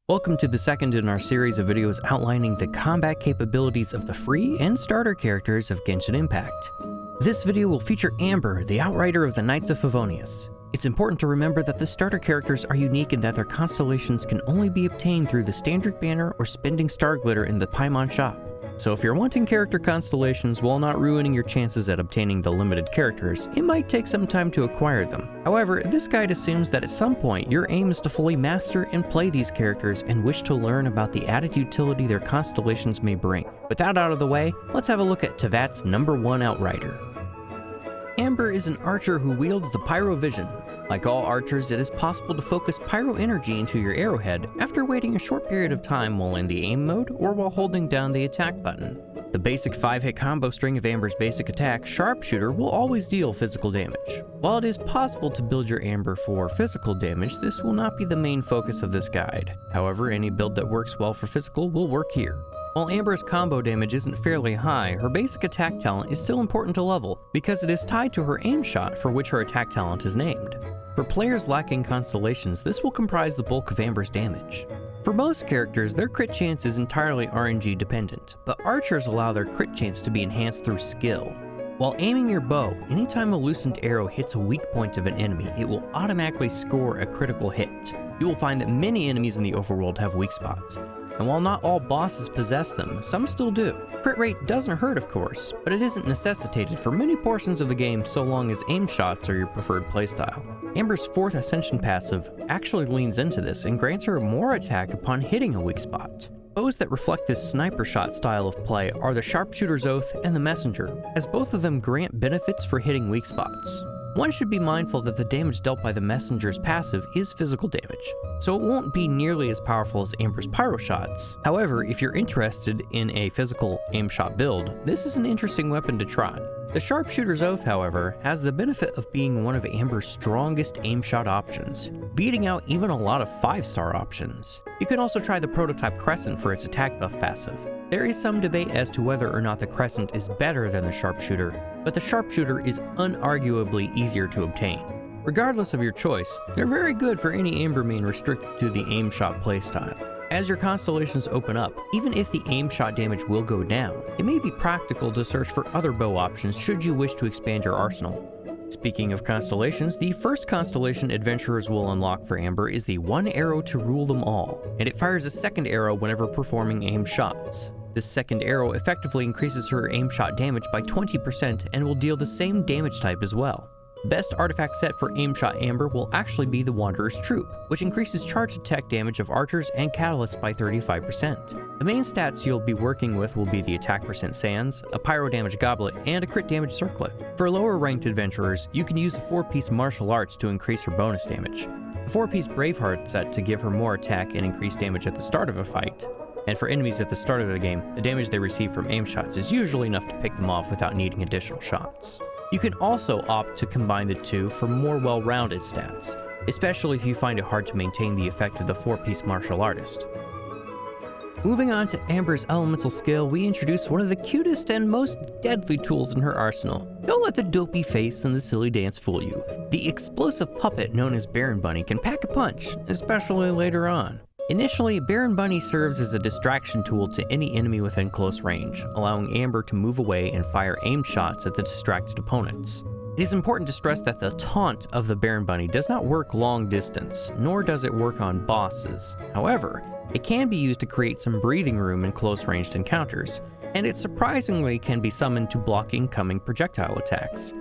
Welcome to the second in our series of videos outlining the combat capabilities of the free and starter characters of Genshin Impact. This video will feature Amber, the Outrider of the Knights of Favonius. It's important to remember that the starter characters are unique in that their constellations can only be obtained through the standard banner or spending star glitter in the Paimon shop. So if you're wanting character constellations while not ruining your chances at obtaining the limited characters, it might take some time to acquire them. However, this guide assumes that at some point your aim is to fully master and play these characters and wish to learn about the added utility their constellations may bring. With that out of the way, let's have a look at Teyvat's Number One Outrider. Amber is an archer who wields the Pyro Vision. Like all archers, it is possible to focus pyro energy into your arrowhead after waiting a short period of time while in the aim mode or while holding down the attack button. The basic 5-hit combo string of Amber's basic attack, Sharpshooter, will always deal physical damage. While it is possible to build your Amber for physical damage, this will not be the main focus of this guide. However, any build that works well for physical will work here. While Amber's combo damage isn't fairly high, her basic attack talent is still important to level because it is tied to her aim shot for which her attack talent is named. For players lacking constellations, this will comprise the bulk of Amber's damage. For most characters, their crit chance is entirely RNG dependent, but archers allow their crit chance to be enhanced through skill. While aiming your bow, anytime a loosened arrow hits a weak point of an enemy, it will automatically score a critical hit. You will find that many enemies in the overworld have weak spots. And while not all bosses possess them, some still do. Crit rate doesn't hurt, of course, but it isn't necessitated for many portions of the game so long as aim shots are your preferred playstyle. Amber's 4th Ascension passive actually leans into this and grants her more attack upon hitting a weak spot. Bows that reflect this sniper shot style of play are the Sharpshooter's Oath and the Messenger, as both of them grant benefits for hitting weak spots. One should be mindful that the damage dealt by the Messenger's passive is physical damage, so it won't be nearly as powerful as Amber's pyro shots. However, if you're interested in a physical aim shot build, this is an interesting weapon to try. The Sharpshooter's Oath, however, has the benefit of being one of Amber's strongest aim shot options, beating out even a lot of 5-star options. You can also try the Prototype Crescent for its attack buff passive. There is some debate as to whether or not the Crescent is better than the Sharpshooter, but the Sharpshooter is unarguably easier to obtain. Regardless of your choice, they're very good for any Amber main restricted to the aim shot playstyle. As your constellations open up, even if the aim shot damage will go down, it may be practical to search for other bow options should you wish to expand your arsenal. Speaking of constellations, the first constellation adventurers will unlock for Amber is the One Arrow to Rule Them All, and it fires a second arrow whenever performing aim shots. This second arrow effectively increases her aim shot damage by 20% and will deal the same damage type as well. The best artifact set for aim shot Amber will actually be the Wanderer's Troop, which increases charged attack damage of archers and catalysts by 35%. The main stats you'll be working with will be the attack percent sands, a pyro damage goblet, and a crit damage circlet. For lower ranked adventurers, you can use the 4-piece martial arts to increase her bonus damage, the 4-piece Braveheart set to give her more attack and increased damage at the start of a fight, and for enemies at the start of the game, the damage they receive from aim shots is usually enough to pick them off without needing additional shots. You can also opt to combine the two for more well-rounded stats, especially if you find it hard to maintain the effect of the 4-piece martial artist. Moving on to Amber's elemental skill, we introduce one of the cutest and most deadly tools in her arsenal. Don't let the dopey face and the silly dance fool you. The explosive puppet known as Baron Bunny can pack a punch, especially later on. Initially, Baron Bunny serves as a distraction tool to any enemy within close range, allowing Amber to move away and fire aimed shots at the distracted opponents. It is important to stress that the taunt of the Baron Bunny does not work long distance, nor does it work on bosses. However, it can be used to create some breathing room in close-ranged encounters, and it surprisingly can be summoned to block incoming projectile attacks.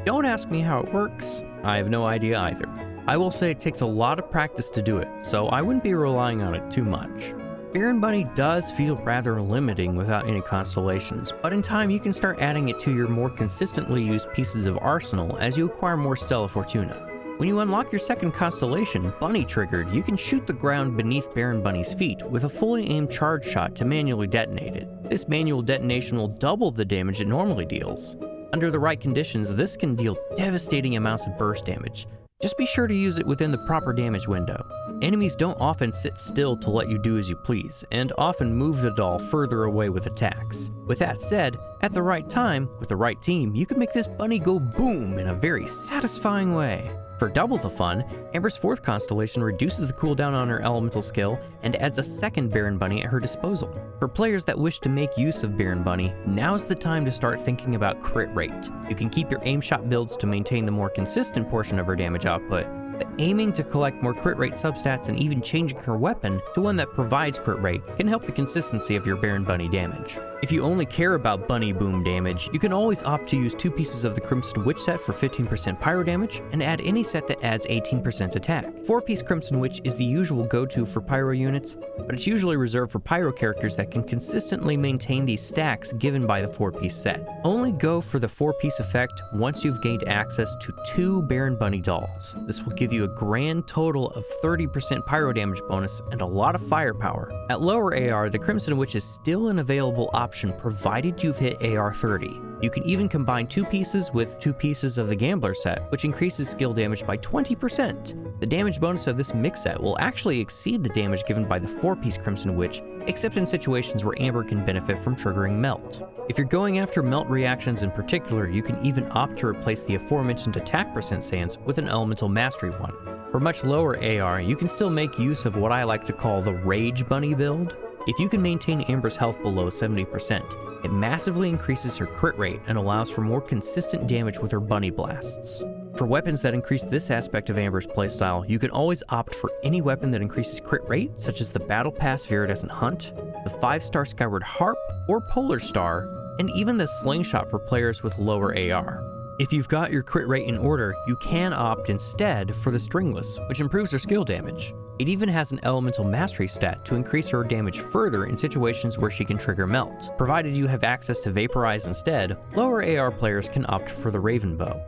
Don't ask me how it works, I have no idea either. I will say it takes a lot of practice to do it, so I wouldn't be relying on it too much. Baron Bunny does feel rather limiting without any constellations, but in time you can start adding it to your more consistently used pieces of arsenal as you acquire more Stella Fortuna. When you unlock your second constellation, Bunny Triggered, you can shoot the ground beneath Baron Bunny's feet with a fully aimed charge shot to manually detonate it. This manual detonation will double the damage it normally deals. Under the right conditions, this can deal devastating amounts of burst damage. Just be sure to use it within the proper damage window. Enemies don't often sit still to let you do as you please, and often move the doll further away with attacks. With that said, at the right time, with the right team, you can make this bunny go boom in a very satisfying way. For double the fun, Amber's 4th constellation reduces the cooldown on her elemental skill and adds a second Baron Bunny at her disposal. For players that wish to make use of Baron Bunny, now's the time to start thinking about crit rate. You can keep your aim shot builds to maintain the more consistent portion of her damage output, but aiming to collect more crit rate substats and even changing her weapon to one that provides crit rate can help the consistency of your Baron Bunny damage. If you only care about Bunny Boom damage, you can always opt to use 2 pieces of the Crimson Witch set for 15% pyro damage and add any set that adds 18% attack. 4-piece Crimson Witch is the usual go-to for pyro units, but it's usually reserved for pyro characters that can consistently maintain these stacks given by the 4-piece set. Only go for the 4-piece effect once you've gained access to 2 Baron Bunny dolls. This will give you a grand total of 30% pyro damage bonus and a lot of firepower. At lower AR, the Crimson Witch is still an available option provided you've hit AR 30. You can even combine 2 pieces with 2 pieces of the Gambler set, which increases skill damage by 20%. The damage bonus of this mix set will actually exceed the damage given by the 4-piece Crimson Witch, except in situations where Amber can benefit from triggering Melt. If you're going after Melt reactions in particular, you can even opt to replace the aforementioned attack percent sands with an Elemental Mastery one. For much lower AR, you can still make use of what I like to call the Rage Bunny build. If you can maintain Amber's health below 70%, it massively increases her crit rate and allows for more consistent damage with her bunny blasts. For weapons that increase this aspect of Amber's playstyle, you can always opt for any weapon that increases crit rate, such as the Battle Pass Viridescent Hunt, the 5-star Skyward Harp or Polar Star, and even the Slingshot for players with lower AR. If you've got your crit rate in order, you can opt instead for the Stringless, which improves her skill damage. It even has an Elemental Mastery stat to increase her damage further in situations where she can trigger Melt. Provided you have access to Vaporize instead, lower AR players can opt for the Raven Bow.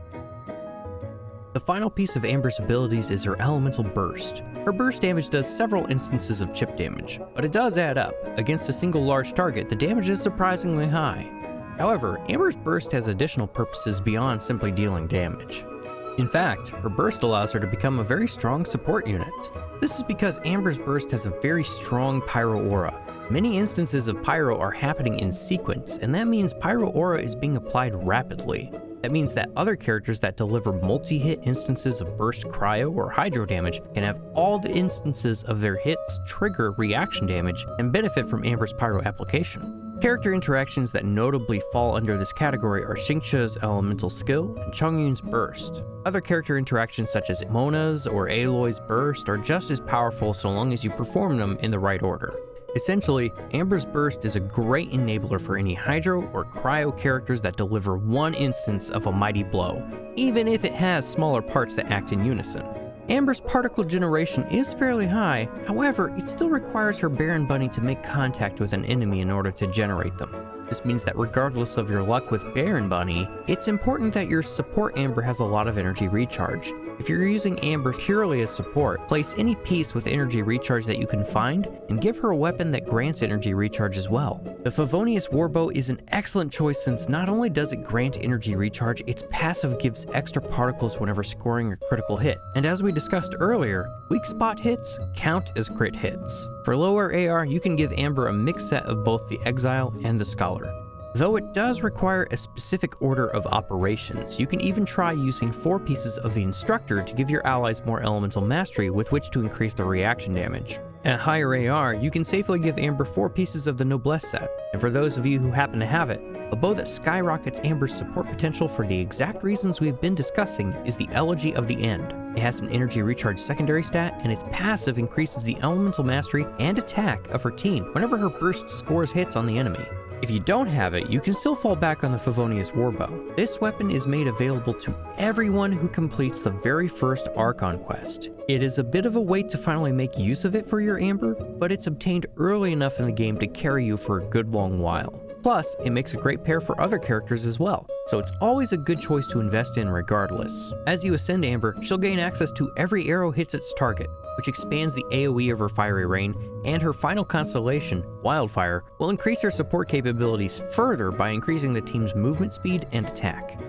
The final piece of Amber's abilities is her Elemental Burst. Her burst damage does several instances of chip damage, but it does add up. Against a single large target, the damage is surprisingly high. However, Amber's Burst has additional purposes beyond simply dealing damage. In fact, her Burst allows her to become a very strong support unit. This is because Amber's Burst has a very strong Pyro Aura. Many instances of Pyro are happening in sequence, and that means Pyro Aura is being applied rapidly. That means that other characters that deliver multi-hit instances of Burst Cryo or Hydro damage can have all the instances of their hits trigger reaction damage and benefit from Amber's Pyro application. Character interactions that notably fall under this category are Xingqia's Elemental Skill and Chongyun's Burst. Other character interactions such as Mona's or Aloy's Burst are just as powerful so long as you perform them in the right order. Essentially, Amber's Burst is a great enabler for any Hydro or Cryo characters that deliver one instance of a mighty blow, even if it has smaller parts that act in unison. Amber's particle generation is fairly high, however, it still requires her Baron Bunny to make contact with an enemy in order to generate them. This means that regardless of your luck with Baron Bunny, it's important that your support Amber has a lot of energy recharge. If you're using Amber purely as support, place any piece with energy recharge that you can find, and give her a weapon that grants energy recharge as well. The Favonius Warbow is an excellent choice since not only does it grant energy recharge, its passive gives extra particles whenever scoring a critical hit. And as we discussed earlier, weak spot hits count as crit hits. For lower AR, you can give Amber a mixed set of both the Exile and the Scholar. Though it does require a specific order of operations, you can even try using 4 pieces of the Instructor to give your allies more elemental mastery with which to increase their reaction damage. At higher AR, you can safely give Amber 4 pieces of the Noblesse set, and for those of you who happen to have it, a bow that skyrockets Amber's support potential for the exact reasons we've been discussing is the Elegy of the End. It has an energy recharge secondary stat, and its passive increases the elemental mastery and attack of her team whenever her burst scores hits on the enemy. If you don't have it, you can still fall back on the Favonius Warbow. This weapon is made available to everyone who completes the very first Archon quest. It is a bit of a wait to finally make use of it for your Amber, but it's obtained early enough in the game to carry you for a good long while. Plus, it makes a great pair for other characters as well, so it's always a good choice to invest in regardless. As you ascend Amber, she'll gain access to every arrow hits its target, which expands the AoE of her fiery rain, and her final constellation, Wildfire, will increase her support capabilities further by increasing the team's movement speed and attack.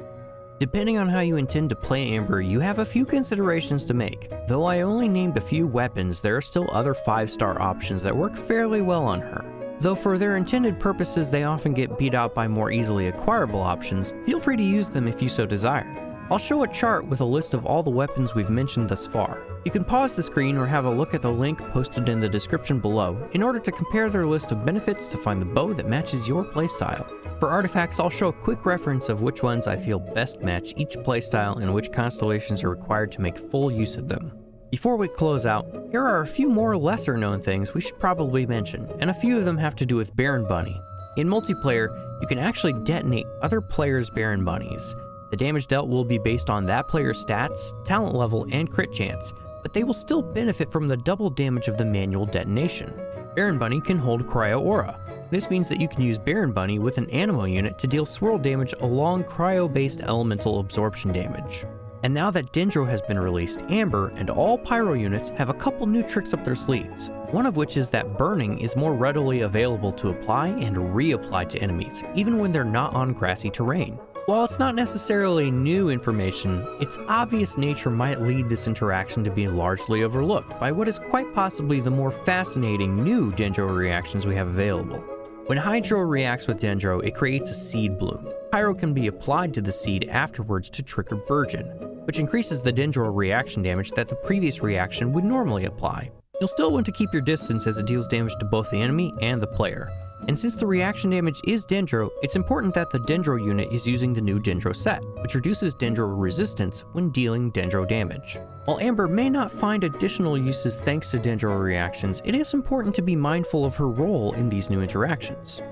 Depending on how you intend to play Amber, you have a few considerations to make. Though I only named a few weapons, there are still other 5-star options that work fairly well on her. Though for their intended purposes they often get beat out by more easily acquirable options, feel free to use them if you so desire. I'll show a chart with a list of all the weapons we've mentioned thus far. You can pause the screen or have a look at the link posted in the description below in order to compare their list of benefits to find the bow that matches your playstyle. For artifacts, I'll show a quick reference of which ones I feel best match each playstyle and which constellations are required to make full use of them. Before we close out, here are a few more lesser known things we should probably mention, and a few of them have to do with Baron Bunny. In multiplayer, you can actually detonate other players' Baron Bunnies. The damage dealt will be based on that player's stats, talent level, and crit chance, but they will still benefit from the double damage of the manual detonation. Baron Bunny can hold Cryo Aura. This means that you can use Baron Bunny with an Animo unit to deal swirl damage along cryo-based elemental absorption damage. And now that Dendro has been released, Amber and all Pyro units have a couple new tricks up their sleeves, one of which is that burning is more readily available to apply and reapply to enemies, even when they're not on grassy terrain. While it's not necessarily new information, its obvious nature might lead this interaction to be largely overlooked by what is quite possibly the more fascinating new Dendro reactions we have available. When Hydro reacts with Dendro, it creates a seed bloom. Pyro can be applied to the seed afterwards to trigger Burgeon, which increases the Dendro reaction damage that the previous reaction would normally apply. You'll still want to keep your distance as it deals damage to both the enemy and the player. And since the reaction damage is Dendro, it's important that the Dendro unit is using the new Dendro set, which reduces Dendro resistance when dealing Dendro damage. While Amber may not find additional uses thanks to Dendro reactions, it is important to be mindful of her role in these new interactions.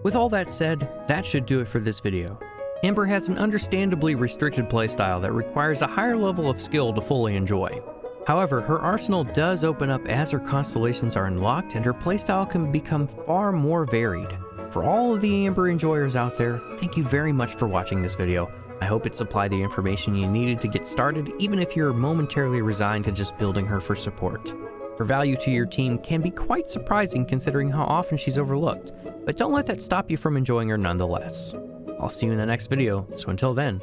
With all that said, that should do it for this video. Amber has an understandably restricted playstyle that requires a higher level of skill to fully enjoy. However, her arsenal does open up as her constellations are unlocked and her playstyle can become far more varied. For all of the Amber enjoyers out there, thank you very much for watching this video. I hope it supplied the information you needed to get started, even if you're momentarily resigned to just building her for support. Her value to your team can be quite surprising considering how often she's overlooked, but don't let that stop you from enjoying her nonetheless. I'll see you in the next video, so until then,